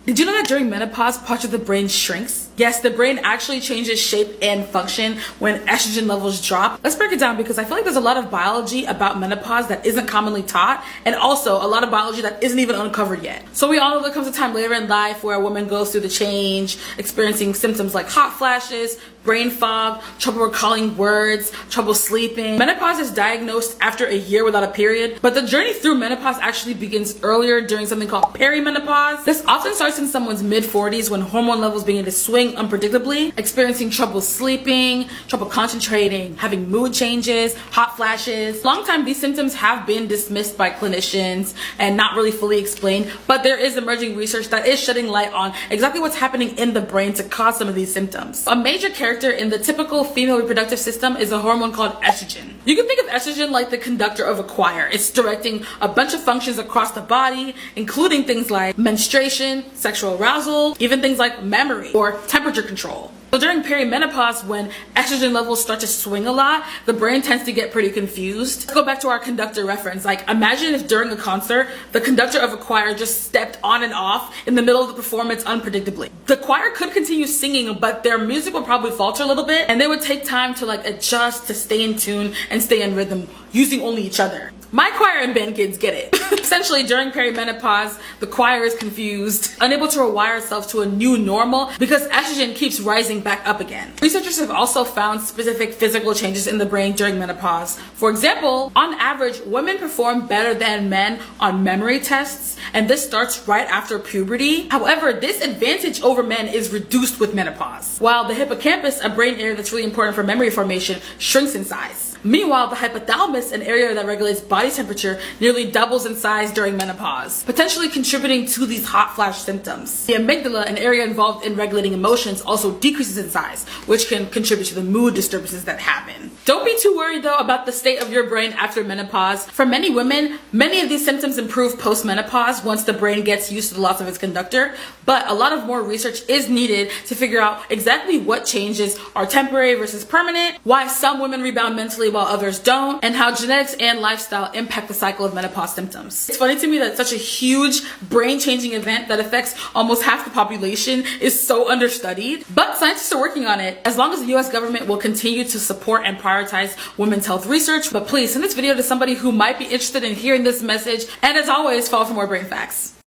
Did you know that during menopause, parts of the brain shrinks? Yes, the brain actually changes shape and function when estrogen levels drop. Let's break it down because I feel like there's a lot of biology about menopause that isn't commonly taught, and also a lot of biology that isn't even uncovered yet. So we all know there comes a time later in life where a woman goes through the change, experiencing symptoms like hot flashes, brain fog, trouble recalling words, trouble sleeping. Menopause is diagnosed after a year without a period, but the journey through menopause actually begins earlier during something called perimenopause. This often starts in someone's mid-40s when hormone levels begin to swing unpredictably, experiencing trouble sleeping, trouble concentrating, having mood changes, hot flashes. Long time these symptoms have been dismissed by clinicians and not really fully explained, but there is emerging research that is shedding light on exactly what's happening in the brain to cause some of these symptoms. A major character in the typical female reproductive system is a hormone called estrogen. You can think of estrogen like the conductor of a choir. It's directing a bunch of functions across the body, including things like menstruation, sexual arousal, even things like memory or temperature control. So during perimenopause, when estrogen levels start to swing a lot, the brain tends to get pretty confused. Let's go back to our conductor reference. Like, imagine if during a concert, the conductor of a choir just stepped on and off in the middle of the performance unpredictably. The choir could continue singing, but their music would probably falter a little bit, and they would take time to adjust to stay in tune and stay in rhythm, using only each other. My choir and band kids get it. Essentially, during perimenopause, the choir is confused, unable to rewire itself to a new normal because estrogen keeps rising back up again. Researchers have also found specific physical changes in the brain during menopause. For example, on average, women perform better than men on memory tests, and this starts right after puberty. However, this advantage over men is reduced with menopause. While the hippocampus, a brain area that's really important for memory formation, shrinks in size. Meanwhile, the hypothalamus, an area that regulates body temperature, nearly doubles in size during menopause, potentially contributing to these hot flash symptoms. The amygdala, an area involved in regulating emotions, also decreases in size, which can contribute to the mood disturbances that happen. Don't be too worried though about the state of your brain after menopause. For many women, many of these symptoms improve post-menopause once the brain gets used to the loss of its conductor, but a lot of more research is needed to figure out exactly what changes are temporary versus permanent, why some women rebound mentally while others don't, and how genetics and lifestyle impact the cycle of menopause symptoms. It's funny to me that such a huge brain-changing event that affects almost half the population is so understudied, but scientists are working on it as long as the US government will continue to support and prioritize women's health research. But please send this video to somebody who might be interested in hearing this message, and as always, follow for more brain facts.